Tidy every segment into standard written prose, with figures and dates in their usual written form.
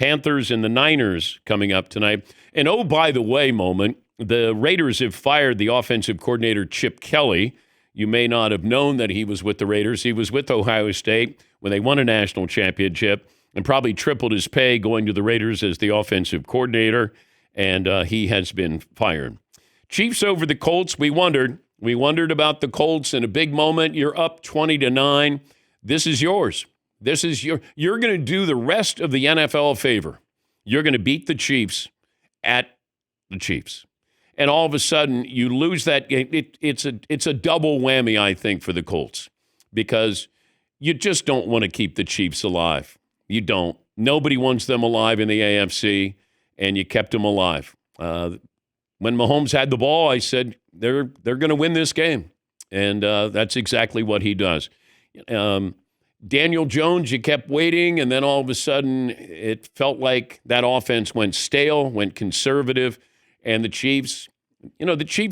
Panthers and the Niners coming up tonight. And oh, by the way, the Raiders have fired the offensive coordinator, Chip Kelly. You may not have known that he was with the Raiders. He was with Ohio State when they won a national championship and probably tripled his pay going to the Raiders as the offensive coordinator, and he has been fired. Chiefs over the Colts. We wondered about the Colts in a big moment. You're up 20-9. This is yours. You're going to do the rest of the NFL a favor. You're going to beat the Chiefs at the Chiefs. And all of a sudden, you lose that game. It's a double whammy, I think, for the Colts, because you just don't want to keep the Chiefs alive. You don't. Nobody wants them alive in the AFC, and you kept them alive. When Mahomes had the ball, I said, they're going to win this game. And that's exactly what he does. Daniel Jones, you kept waiting, and then all of a sudden it felt like that offense went stale, went conservative, and the Chiefs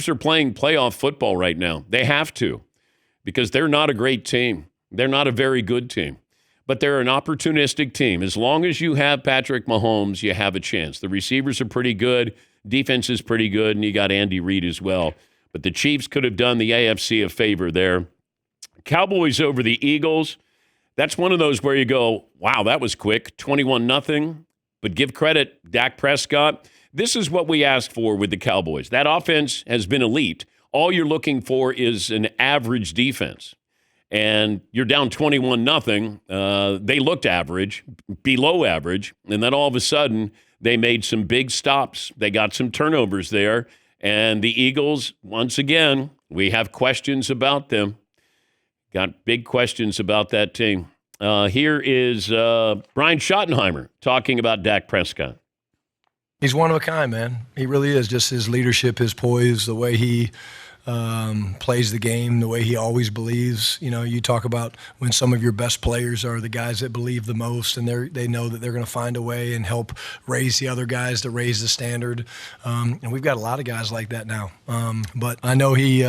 are playing playoff football right now. They have to, because they're not a great team. They're not a very good team, but they're an opportunistic team. As long as you have Patrick Mahomes, you have a chance. The receivers are pretty good. Defense is pretty good, and you got Andy Reid as well. But the Chiefs could have done the AFC a favor there. Cowboys over the Eagles. That's one of those where you go, wow, that was quick, 21-0. But give credit, Dak Prescott. This is what we asked for with the Cowboys. That offense has been elite. All you're looking for is an average defense. And you're down 21-0. They looked average, below average. And then all of a sudden, they made some big stops. They got some turnovers there. And the Eagles, once again, we have questions about them. Got big questions about that team. Here is Brian Schottenheimer talking about Dak Prescott. He's one of a kind, man. He really is. Just his leadership, his poise, the way he plays the game, the way he always believes. You know, you talk about when some of your best players are the guys that believe the most, and they know that they're going to find a way and help raise the other guys to raise the standard. And we've got a lot of guys like that now. But I know he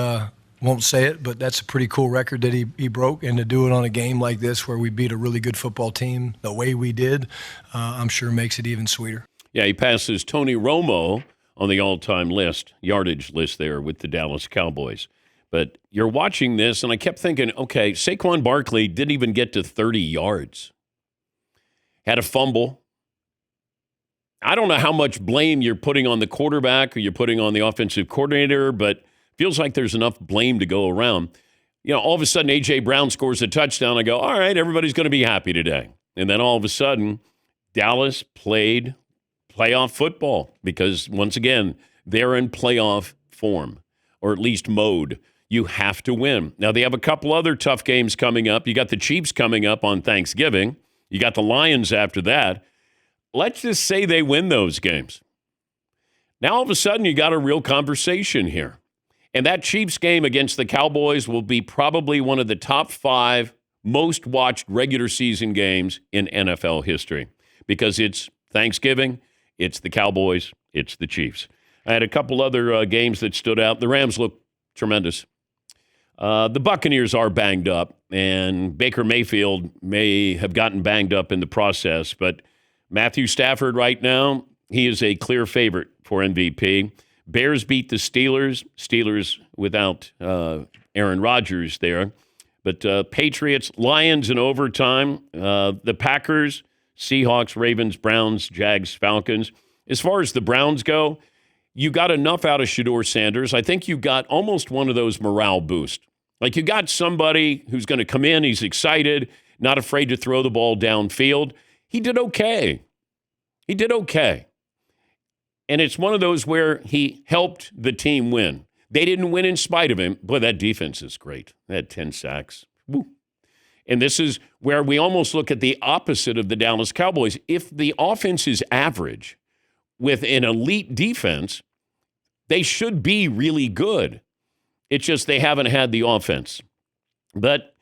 won't say it, but that's a pretty cool record that he broke. And to do it on a game like this where we beat a really good football team the way we did, I'm sure makes it even sweeter. Yeah, he passes Tony Romo on the all-time yardage list there with the Dallas Cowboys. But you're watching this, and I kept thinking, okay, Saquon Barkley didn't even get to 30 yards. Had a fumble. I don't know how much blame you're putting on the quarterback or you're putting on the offensive coordinator, but feels like there's enough blame to go around. You know, all of a sudden, A.J. Brown scores a touchdown. I go, all right, everybody's going to be happy today. And then all of a sudden, Dallas played playoff football because, once again, they're in playoff form, or at least mode. You have to win. Now, they have a couple other tough games coming up. You got the Chiefs coming up on Thanksgiving. You got the Lions after that. Let's just say they win those games. Now, all of a sudden, you got a real conversation here. And that Chiefs game against the Cowboys will be probably one of the top 5 most watched regular season games in NFL history because it's Thanksgiving, it's the Cowboys, it's the Chiefs. I had a couple other games that stood out. The Rams look tremendous. The Buccaneers are banged up, and Baker Mayfield may have gotten banged up in the process, but Matthew Stafford right now, he is a clear favorite for MVP. Bears beat the Steelers. Steelers without Aaron Rodgers there. But Patriots, Lions in overtime. The Packers, Seahawks, Ravens, Browns, Jags, Falcons. As far as the Browns go, you got enough out of Shadeur Sanders. I think you got almost one of those morale boosts. Like you got somebody who's going to come in, he's excited, not afraid to throw the ball downfield. He did okay. And it's one of those where he helped the team win. They didn't win in spite of him. Boy, that defense is great. They had 10 sacks. Woo. And this is where we almost look at the opposite of the Dallas Cowboys. If the offense is average with an elite defense, they should be really good. It's just they haven't had the offense. But,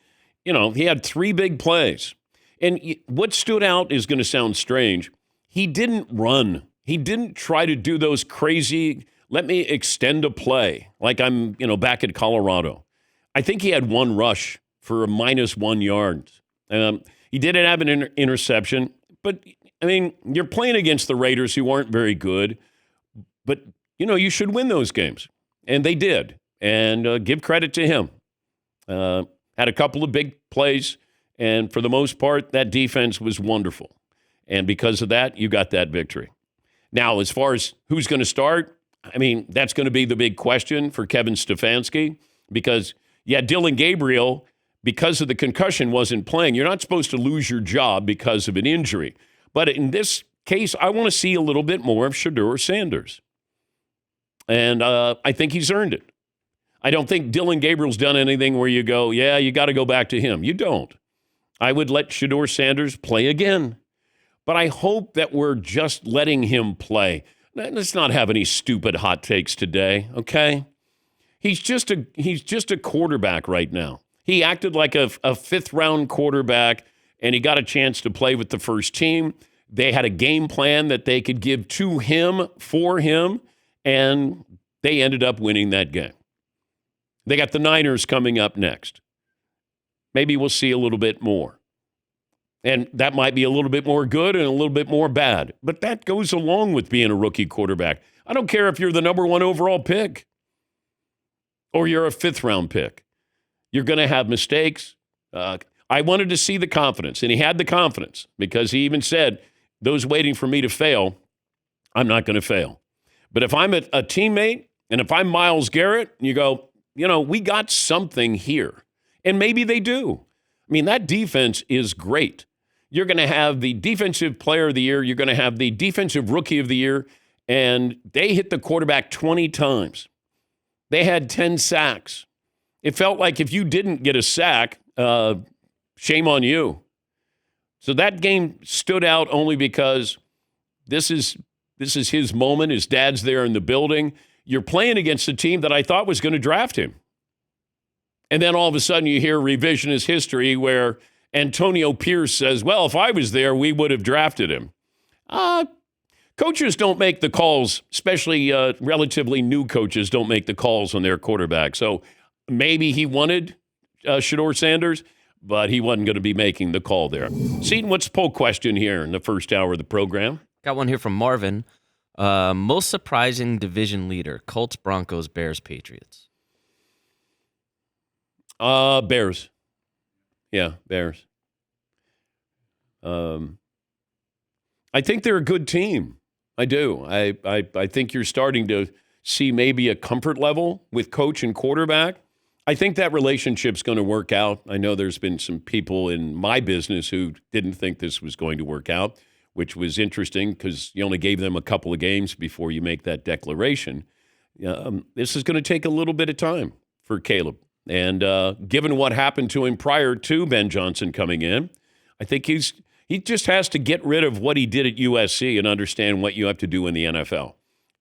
you know, he had 3 big plays. And what stood out is going to sound strange. He didn't run. He didn't try to do those crazy, let me extend a play like I'm, back at Colorado. I think he had 1 rush for a -1 yards. He didn't have an interception, but I mean, you're playing against the Raiders who aren't very good, but, you should win those games. And they did. And give credit to him. Had a couple of big plays, and for the most part, that defense was wonderful. And because of that, you got that victory. Now, as far as who's going to start, I mean, that's going to be the big question for Kevin Stefanski because, Dylan Gabriel, because of the concussion, wasn't playing. You're not supposed to lose your job because of an injury. But in this case, I want to see a little bit more of Shadeur Sanders. And I think he's earned it. I don't think Dylan Gabriel's done anything where you go, you got to go back to him. You don't. I would let Shadeur Sanders play again. But I hope that we're just letting him play. Let's not have any stupid hot takes today, okay? He's just a quarterback right now. He acted like a fifth-round quarterback, and he got a chance to play with the first team. They had a game plan that they could give to him, for him, and they ended up winning that game. They got the Niners coming up next. Maybe we'll see a little bit more. And that might be a little bit more good and a little bit more bad. But that goes along with being a rookie quarterback. I don't care if you're the number 1 overall pick or you're a fifth-round pick. You're going to have mistakes. I wanted to see the confidence, and he had the confidence because he even said, those waiting for me to fail, I'm not going to fail. But if I'm a teammate and if I'm Myles Garrett, you go, we got something here. And maybe they do. I mean, that defense is great. You're going to have the defensive player of the year. You're going to have the defensive rookie of the year. And they hit the quarterback 20 times. They had 10 sacks. It felt like if you didn't get a sack, shame on you. So that game stood out only because this is his moment. His dad's there in the building. You're playing against a team that I thought was going to draft him. And then all of a sudden you hear revisionist history where Antonio Pierce says, well, if I was there, we would have drafted him. Coaches don't make the calls, especially relatively new coaches don't make the calls on their quarterback. So maybe he wanted Shadeur Sanders, but he wasn't going to be making the call there. Seton, what's the poll question here in the first hour of the program? Got one here from Marvin. Most surprising division leader, Colts, Broncos, Bears, Patriots. Bears. Yeah, Bears. I think they're a good team. I do. I think you're starting to see maybe a comfort level with coach and quarterback. I think that relationship's going to work out. I know there's been some people in my business who didn't think this was going to work out, which was interesting because you only gave them a couple of games before you make that declaration. This is going to take a little bit of time for Caleb. And given what happened to him prior to Ben Johnson coming in, I think he just has to get rid of what he did at USC and understand what you have to do in the NFL.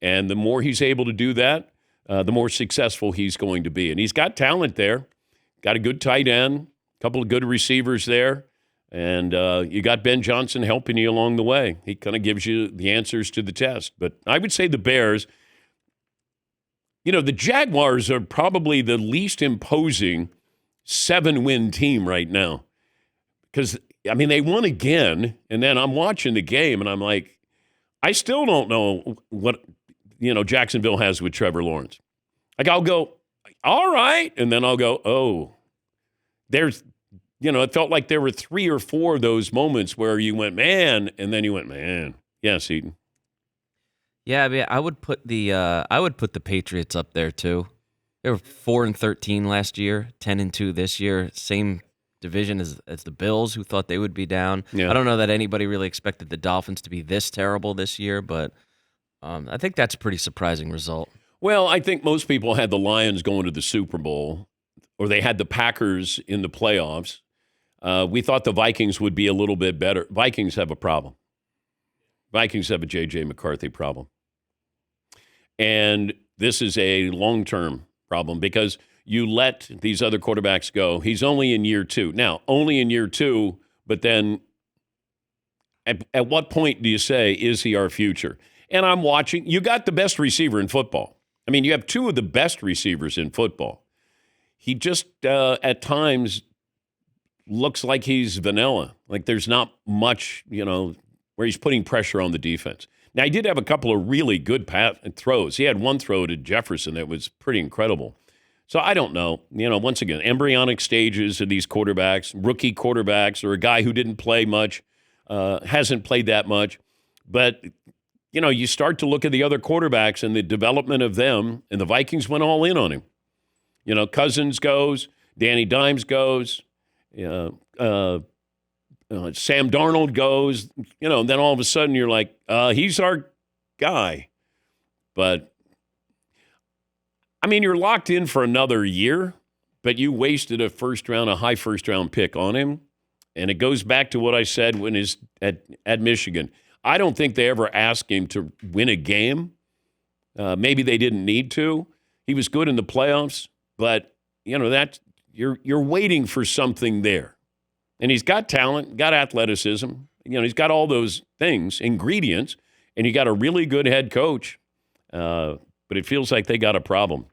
And the more he's able to do that, the more successful he's going to be. And he's got talent there. Got a good tight end, a couple of good receivers there. And you got Ben Johnson helping you along the way. He kind of gives you the answers to the test. But I would say the Bears, the Jaguars are probably the least imposing 7-win team right now. Because, they won again, and then I'm watching the game, and I'm like, I still don't know what, Jacksonville has with Trevor Lawrence. Like, I'll go, all right, and then I'll go, oh. There's, it felt like there were 3 or 4 of those moments where you went, man, and then you went, man. Yeah, Seton. Yeah, I would put the Patriots up there too. They were 4-13 last year, 10-2 this year. Same division as the Bills, who thought they would be down. Yeah. I don't know that anybody really expected the Dolphins to be this terrible this year, but I think that's a pretty surprising result. Well, I think most people had the Lions going to the Super Bowl, or they had the Packers in the playoffs. We thought the Vikings would be a little bit better. Vikings have a problem. Vikings have a J.J. McCarthy problem. And this is a long-term problem because you let these other quarterbacks go. He's only in year 2. Now, only in year 2, but then at what point do you say, is he our future? And I'm watching. You got the best receiver in football. You have 2 of the best receivers in football. He just, at times, looks like he's vanilla. Like there's not much, where he's putting pressure on the defense. Now, he did have a couple of really good throws. He had one throw to Jefferson that was pretty incredible. So I don't know. Once again, embryonic stages of these quarterbacks, rookie quarterbacks, or a guy who didn't play much, hasn't played that much. But, you start to look at the other quarterbacks and the development of them, and the Vikings went all in on him. Cousins goes, Danny Dimes goes, Sam Darnold goes, and then all of a sudden you're like, he's our guy. But, you're locked in for another year, but you wasted a high first-round pick on him. And it goes back to what I said when he's at Michigan. I don't think they ever asked him to win a game. Maybe they didn't need to. He was good in the playoffs, but, that you're waiting for something there. And he's got talent, got athleticism. He's got all those things, ingredients, and you got a really good head coach. But it feels like they got a problem.